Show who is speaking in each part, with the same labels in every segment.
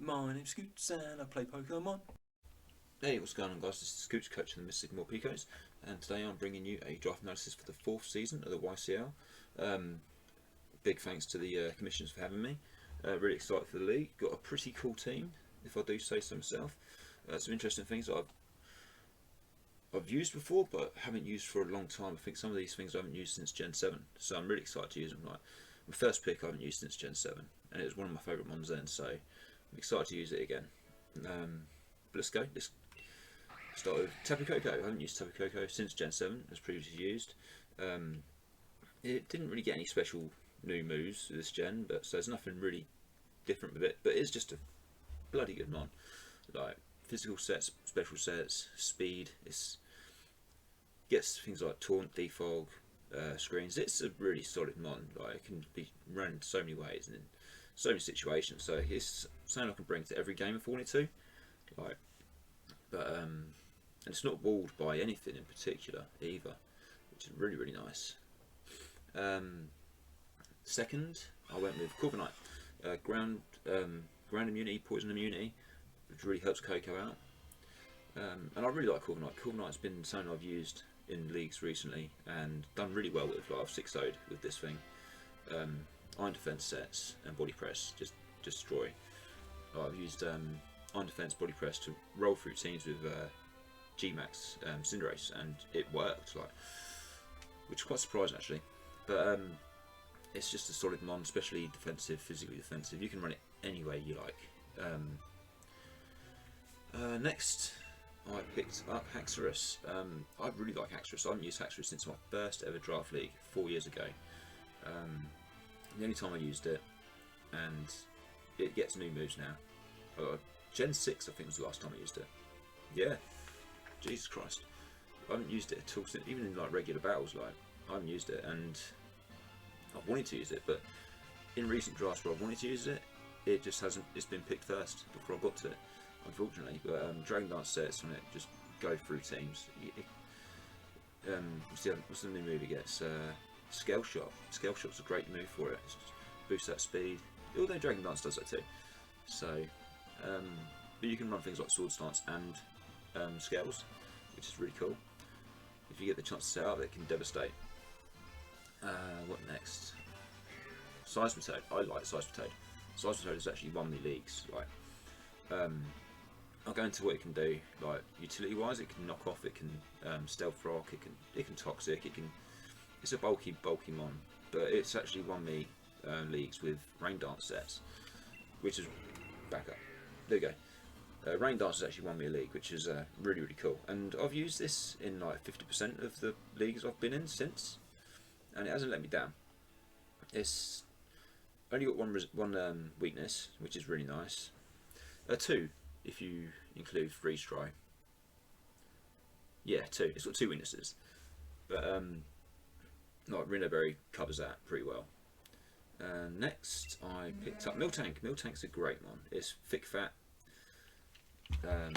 Speaker 1: My name's Scoots and I play Pokemon.
Speaker 2: Hey, what's going on, guys? This is Scoots, coach of the Mystic Morpicos, and today I'm bringing you a draft analysis for the 4th season of the YCL. Big thanks to the commissioners for having me. Really excited for the league. Got a pretty cool team, if I do say so myself. Some interesting things that I've used before, but haven't used for a long time. I think some of these things I haven't used since Gen 7, so I'm really excited to use them. Like my first pick I haven't used since Gen 7, and it was one of my favourite ones then, so I'm excited to use it again. But let's go. Let's start with Tapu Koko. I haven't used Tapu Koko since Gen 7, as previously used. It didn't really get any special new moves this gen, but so there's nothing really different with it. But it's just a bloody good mon. Like physical sets, special sets, speed. It gets things like taunt, defog, screens. It's a really solid mon. Like it can be run so many ways and in so many situations. So it's something I can bring to every game if I wanted to. Like, but and it's not walled by anything in particular either, which is really nice. Second, I went with Corviknight, ground immunity, poison immunity, which really helps Koko out. And I really like Corviknight. Corviknight's been something I've used in leagues recently and done really well with. Like I've 6-0'd with this thing. Iron defense sets and body press just destroy. I've used Iron defense, body press to roll through teams with G-Max Cinderace, and it worked, like, which is quite surprising actually. But it's just a solid mon, especially defensive, physically defensive. You can run it any way you like. Next, I picked up Haxorus. I really like Haxorus. I haven't used Haxorus since my first ever draft league 4 years ago. The only time I used it, and it gets new moves now. Gen 6 I think was the last time I used it. Yeah, Jesus Christ. I haven't used it at all since, even in like regular battles. Like I haven't used it, and I've wanted to use it, but in recent drafts where I've wanted to use it, it just hasn't. It's been picked first before I got to it, unfortunately. But Dragon Dance sets on it just go through teams. What's the new move it gets? Scale Shot. Scale Shot's a great move for it. It boosts that speed. Although Dragon Dance does that too. So, but you can run things like Sword Stance and Scales, which is really cool. If you get the chance to set up, it can devastate. What next? Seismitoad. I like Seismitoad. Seismitoad has actually won me leagues. Like, I'll go into what it can do. Like utility-wise, it can knock off. It can stealth rock. It can toxic. It's a bulky mon, but it's actually won me leagues with Rain Dance sets, which is back up. There we go. Rain Dance has actually won me a league, which is really cool. And I've used this in like 50% of the leagues I've been in since, and it hasn't let me down. It's only got one weakness, which is really nice. 2 if you include Freeze Dry. Yeah, 2. It's got 2 weaknesses, but like Rinnoberry covers that pretty well. Next, I picked up Miltank. Miltank's a great one. It's thick fat. What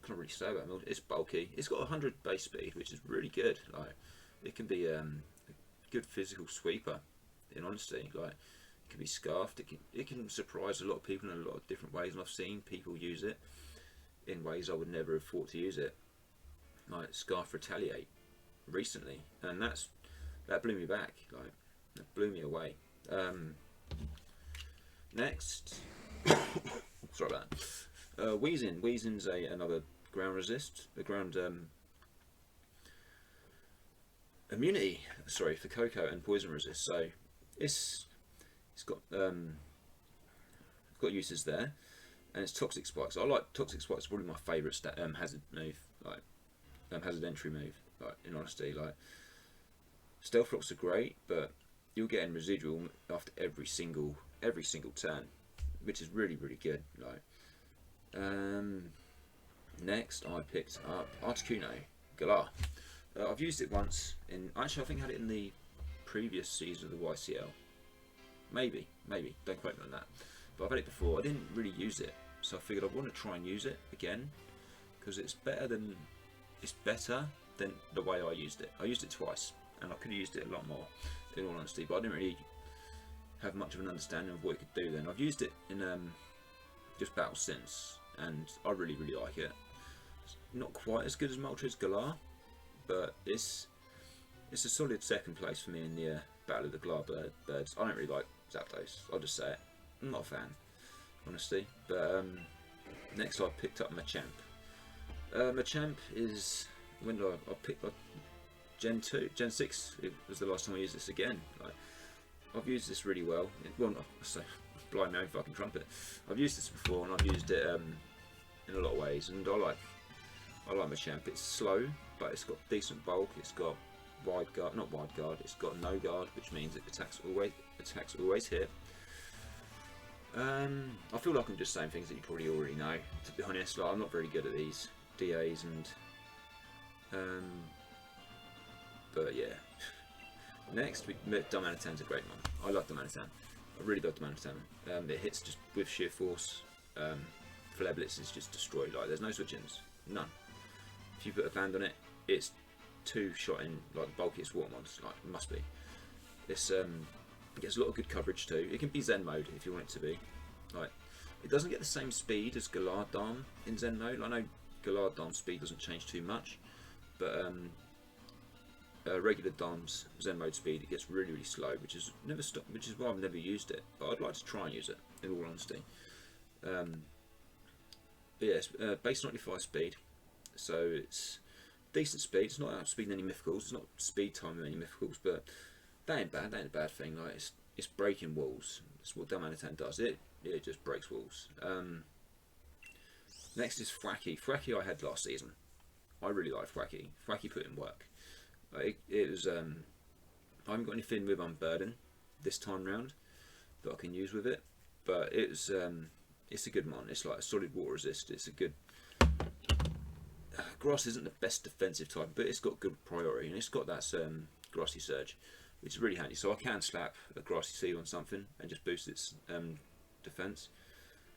Speaker 2: can I really say about Miltank? It's bulky. It's got 100 base speed, which is really good. Like, it can be a good physical sweeper. In honesty, like it can be scarfed. It can surprise a lot of people in a lot of different ways, and I've seen people use it in ways I would never have thought to use it. Like Scarf Retaliate recently, and that blew me back. Like that blew me away. Next, sorry about that. Wheezing. Wheezing's another ground resist. The ground immunity. Sorry, for Koko and poison resist. So it's got uses there, and it's Toxic Spikes. I like Toxic Spikes. Probably my favourite hazard move. Like hazard entry move. Like in honesty, like Stealth Rocks are great, but you'll get in residual after every single turn, which is really good. Like, next I picked up Articuno Galar. I've used it once in. Actually, I think I had it in the previous season of the YCL. Maybe. Don't quote me on that. But I've had it before. I didn't really use it, so I figured I want to try and use it again because it's better than the way I used it. I used it twice, and I could have used it a lot more, in all honesty. But I didn't really have much of an understanding of what it could do then. I've used it in just battles since, and I really like it. It's not quite as good as Moltres Galar, but it's a solid second place for me in the Battle of the Galar birds. I don't really like Zapdos, I'll just say it. I'm not a fan, honestly. But next I picked up Machamp. Machamp is, when did I picked like Gen 2, Gen 6, it was the last time I used this again. Like, I've used this really well. Well, not, so, blind my own fucking trumpet. I've used this before, and I've used it in a lot of ways, and I like Machamp. It's slow, but it's got decent bulk. It's got wide guard, not wide guard. It's got no guard, which means it attacks always hit. I feel like I'm just saying things that you probably already know. To be honest, like, I'm not very good at these DAs, and but yeah. Next, Darmanitan's a great one. I love Darmanitan. I really love Darmanitan. It hits just with sheer force. Fleblitz is just destroyed. Like, there's no switch-ins, none. If you put a band on it, it's 2-shot in like the bulkiest water mons. Like, it must be. It's it gets a lot of good coverage too. It can be Zen mode if you want it to be. Like, it doesn't get the same speed as Galar Darm in Zen mode. I know Galar Darm's speed doesn't change too much, but regular Darm's Zen mode speed, it gets really slow, which is why I've never used it. But I'd like to try and use it, in all honesty. But yeah, it's base 95 speed, so it's decent speed. It's not outspeeding any mythicals. It's not speed timing any mythicals, but that ain't bad. That ain't a bad thing. Like, it's breaking walls. That's what Darmanitan does. It just breaks walls. Next is Thwacky. Thwacky I had last season. I really like Thwacky. Thwacky put in work. It was I haven't got anything with Unburden this time round that I can use with it, but it's a good mon. It's like a solid water resist. It's a good grass isn't the best defensive type, but it's got good priority, and it's got that grassy surge, which is really handy. So I can slap a grassy seed on something and just boost its defense,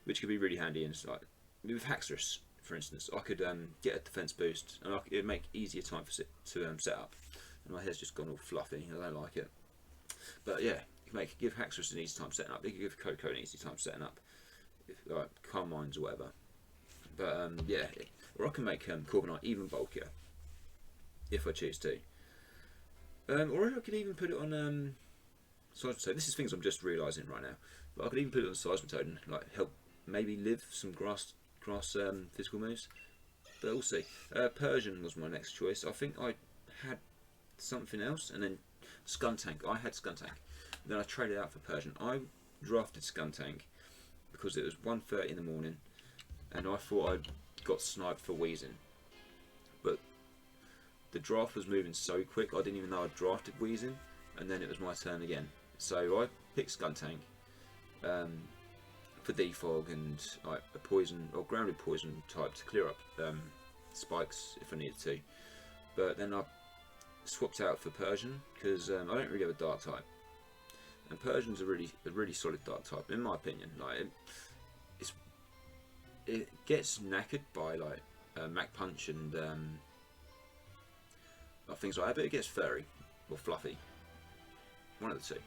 Speaker 2: which could be really handy. And it's like with Haxorus, for instance, I could get a defense boost, and it'd make easier time for it to set up. And my hair's just gone all fluffy. I don't like it. But yeah, you can give Haxorus an easy time setting up. You can give Koko an easy time setting up, like Calm Minds or whatever. But yeah, or I can make Corviknight even bulkier if I choose to. Or I could even put it on Seismitoad. This is things I'm just realising right now. But I could even put it on Seismitoad and like help maybe live some grass physical moves. But we'll see. Persian was my next choice. I think I had something else, and then Skuntank. I had Skuntank. Then I traded out for Persian. I drafted Skuntank because it was 1:30 in the morning, and I thought I'd got sniped for Wheezing. But the draft was moving so quick, I didn't even know I'd drafted Wheezing, and then it was my turn again. So I picked Skuntank for defog and like a poison or grounded poison type to clear up spikes if I needed to. But then I swapped out for Persian because I don't really have a dark type, and Persian's a really solid dark type in my opinion. Like it gets knackered by like Mach Punch and things like that, but it gets furry or fluffy, one of the two.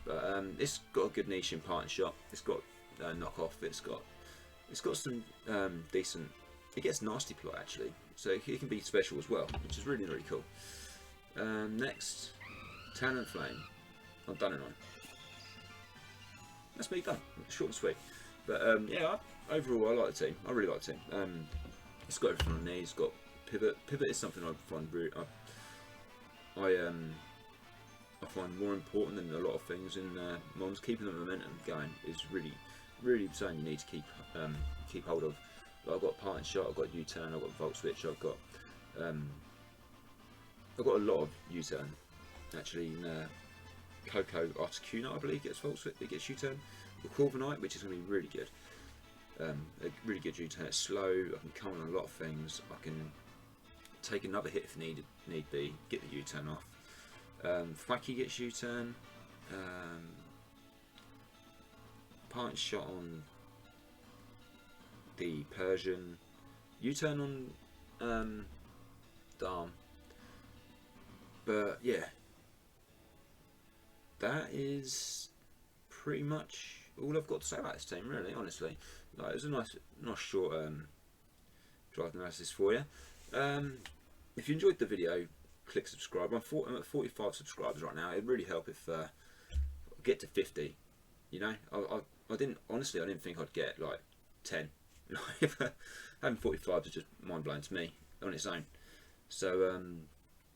Speaker 2: But it's got a good niche in Part and Shot. It's got knockoff. It's got some decent. It gets nasty plot actually, so it can be special as well, which is really cool. Next, Talonflame. I'm done and on. That's me done. Short and sweet. But yeah, overall I like the team. I really like the team. It's got everything on there. It's got pivot. Pivot is something I find really, I find more important than a lot of things in Mons. Keeping the momentum going is really something you need to keep hold of. Like, I've got Part and Shot, I've got U-turn, I've got Volt Switch, I've got a lot of U-turn actually. In Koko Articuno, I believe, gets Volt Switch, it gets U-turn. The Corviknight, which is going to be really good. A really good U-turn. It's slow. I can come on a lot of things. I can take another hit if need be. Get the U-turn off. Thwacky gets U-turn. Part and Shot on the Persian. U-turn on Darm. But yeah, that is pretty much all I've got to say about this team, really. Honestly, like, it was a nice short draft analysis for you. If you enjoyed the video, click subscribe. I'm at 45 subscribers right now. It'd really help if I get to 50. You know, I didn't think I'd get like 10. Having 45 is just mind blowing to me on its own. So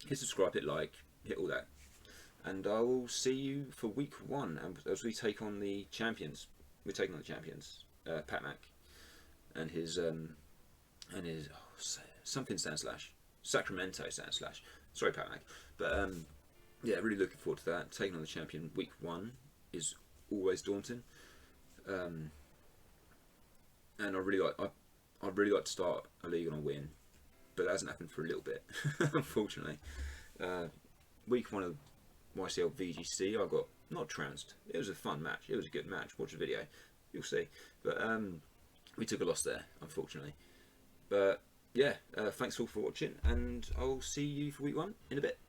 Speaker 2: hit subscribe, hit like, hit all that, and I will see you for week 1 as we take on the champions. We're taking on the champions, Pat Mac, and his something / Sacramento / sorry, Pat Mac. But yeah, really looking forward to that. Taking on the champion week 1 is always daunting, and I'd really like to start a league on a win, but that hasn't happened for a little bit, unfortunately. Week 1 of YCL VGC, I got not trounced. It was a fun match. It was a good match. Watch the video, you'll see. But we took a loss there, unfortunately. But yeah, thanks all for watching, and I'll see you for week 1 in a bit.